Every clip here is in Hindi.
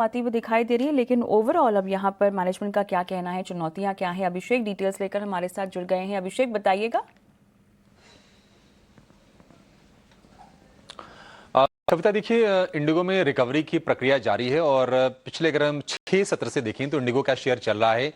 आती हुई दिखाई दे रही है, लेकिन ओवरऑल अब यहाँ पर मैनेजमेंट का क्या कहना है, चुनौतियाँ क्या हैं? अभिषेक डिटेल्स लेकर हमारे साथ जुड़ गए हैं। अभिषेक, बताइएगा। कविता, देखिए, इंडिगो में रिकवरी की प्रक्रिया जारी है और पिछले अगर हम 6 सत्र से देखें तो इंडिगो का शेयर चल रहा है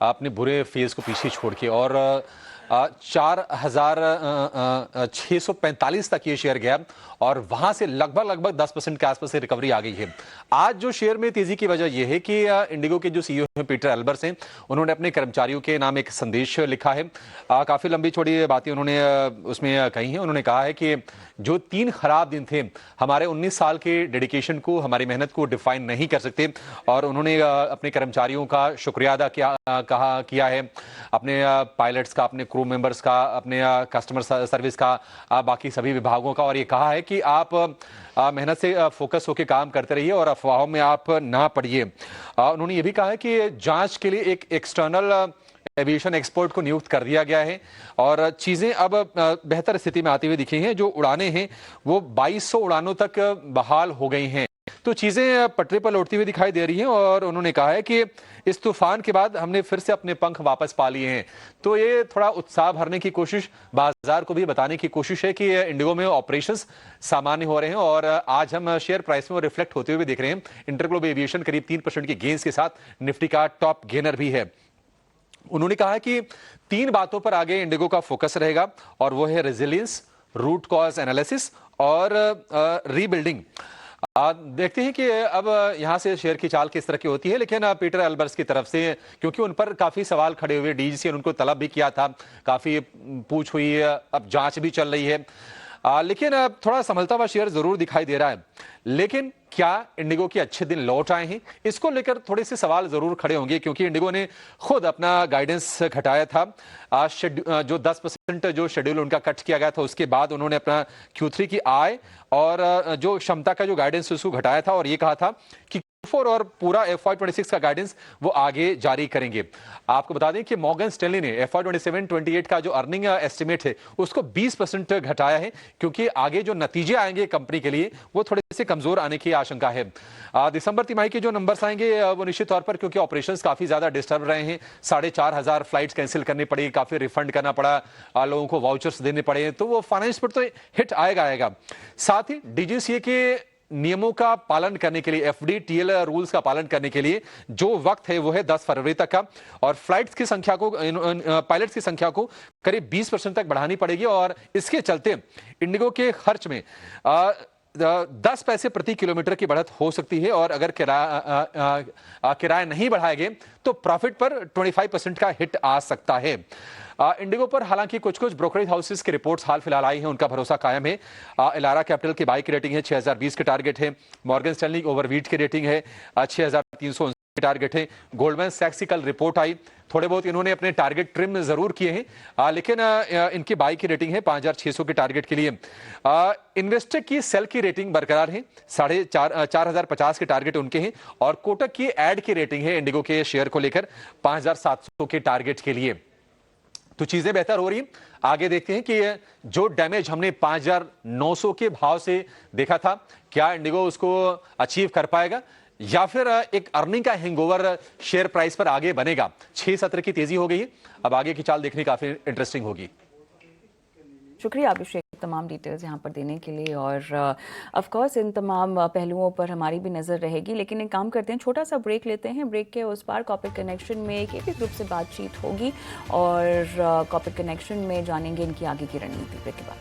अपने बुरे फेज को पीछे छोड़ के, और 4,645 तक ये शेयर गया और वहां से लगभग 10% के आसपास से रिकवरी आ गई है। आज जो शेयर में तेजी की वजह यह है कि इंडिगो के जो सीईओ हैं पीटर एल्बर्स हैं, उन्होंने अपने कर्मचारियों के नाम एक संदेश लिखा है। काफी लंबी चौड़ी बातें उन्होंने उसमें कही हैं। उन्होंने कहा है कि जो 3 खराब दिन थे हमारे 19 साल के डेडिकेशन को, हमारी मेहनत को डिफाइन नहीं कर सकते, और उन्होंने अपने कर्मचारियों का शुक्रिया अदा किया है, अपने पायलट्स का, अपने क्रू मेंबर्स का, अपने कस्टमर सर्विस का, बाकी सभी विभागों का, और ये कहा है कि आप मेहनत से फोकस होकर काम करते रहिए और अफवाहों में आप ना पड़िए। उन्होंने ये भी कहा है कि जांच के लिए एक एक्सटर्नल एविएशन एक्सपर्ट को नियुक्त कर दिया गया है और चीजें अब बेहतर स्थिति में आती हुई दिखी हैं। जो उड़ानें हैं वो 2200 उड़ानों तक बहाल हो गई हैं, तो चीजें पटरी पर लौटती हुई दिखाई दे रही हैं। और उन्होंने कहा है कि इस तूफान के बाद हमने फिर से अपने पंख वापस पा लिए हैं। तो ये थोड़ा उत्साह भरने की कोशिश, बाजार को भी बताने की कोशिश है कि इंडिगो में ऑपरेशंस सामान्य हो रहे हैं, और आज हम शेयर प्राइस में वो रिफ्लेक्ट होते हुए भी देख रहे हैं। इंटरग्लोब एविएशन करीब 3% की गेंस के साथ निफ्टी का टॉप गेनर भी है। उन्होंने कहा कि 3 बातों पर आगे इंडिगो का फोकस रहेगा, और वो है रेजिलियंस, रूट कॉज एनालिसिस और रीबिल्डिंग। देखते हैं कि अब यहां से शेयर की चाल किस तरह की होती है, लेकिन पीटर एल्बर्स की तरफ से, क्योंकि उन पर काफी सवाल खड़े हुए, डीजीसी ने उनको तलब भी किया था, काफी पूछ हुई है, अब जांच भी चल रही है, लेकिन अब थोड़ा संभलता हुआ शेयर जरूर दिखाई दे रहा है। लेकिन क्या इंडिगो के अच्छे दिन लौट आए हैं, इसको लेकर थोड़े से सवाल जरूर खड़े होंगे, क्योंकि इंडिगो ने खुद अपना गाइडेंस घटाया था। जो 10% जो शेड्यूल उनका कट किया गया था, उसके बाद उन्होंने अपना Q3 की आय और जो क्षमता का जो गाइडेंस उसको घटाया था, और ये कहा था कि Q4 और पूरा FY26 का गाइडेंस वो आगे जारी करेंगे। आपको बता दें कि मॉर्गन स्टैनली ने FY27-28 का जो अर्निंग एस्टिमेट है उसको 20% घटाया है, क्योंकि आगे जो नतीजे आएंगे कंपनी के लिए वो थोड़े से कमजोर आने की आशंका है। दिसंबर तिमाही के जो नंबर्स आएंगे वो निश्चित तौर पर, क्योंकि ऑपरेशंस काफी ज्यादा डिस्टर्ब रहे हैं, 4,500 फ्लाइट्स कैंसिल करनी पड़ी, काफी रिफंड करना पड़ा, लोगों को वाउचर्स देने पड़े, तो वो फाइनेंस पर तो हिट आएगा। साथ ही डीजीसीए के नियमों का पालन करने के लिए, एफडीटीएल रूल्स का पालन करने के लिए जो वक्त है वो है 10 फरवरी तक का, और फ्लाइट्स की संख्या को, पायलट्स की संख्या को करीब 20% तक बढ़ानी पड़ेगी, और इसके चलते इंडिगो के खर्च में 10 पैसे प्रति किलोमीटर की बढ़त हो सकती है, और अगर किराया नहीं बढ़ाए गए तो प्रॉफिट पर 25% का हिट आ सकता है। इंडिगो पर हालांकि कुछ ब्रोकरेज हाउसेस की रिपोर्ट्स हाल फिलहाल आई हैं, उनका भरोसा कायम है। एलारा कैपिटल की बाई की रेटिंग है 6020 के टारगेट है, मॉर्गन स्टैनली ओवरवीट की रेटिंग है 6300 के टारगेट है। गोल्डमैन सैक्स की कल रिपोर्ट आई, थोड़े बहुत इन्होंने अपने टारगेट ट्रिम जरूर किए हैं, लेकिन इनकी बाई की रेटिंग है 5600 के टारगेट के लिए। इन्वेस्टर की सेल की रेटिंग बरकरार है, 4,50 के टारगेट उनके हैं, और कोटक की एड की रेटिंग है इंडिगो के शेयर को लेकर 5700 के टारगेट के लिए। तो चीजें बेहतर हो रही हैं। आगे देखते हैं कि जो डैमेज हमने 5,900 के भाव से देखा था, क्या इंडिगो उसको अचीव कर पाएगा, या फिर एक अर्निंग का हैंगओवर शेयर प्राइस पर आगे बनेगा। 6 सत्र की तेजी हो गई है, अब आगे की चाल देखनी काफी इंटरेस्टिंग होगी। शुक्रिया अभिषेक, तमाम डिटेल्स यहाँ पर देने के लिए, और ऑफ कोर्स इन तमाम पहलुओं पर हमारी भी नज़र रहेगी। लेकिन एक काम करते हैं, छोटा सा ब्रेक लेते हैं। ब्रेक के उस पार कॉर्पोरेट कनेक्शन में केपी ग्रुप से बातचीत होगी, और कॉर्पोरेट कनेक्शन में जानेंगे इनकी आगे की रणनीति। ब्रेक के बाद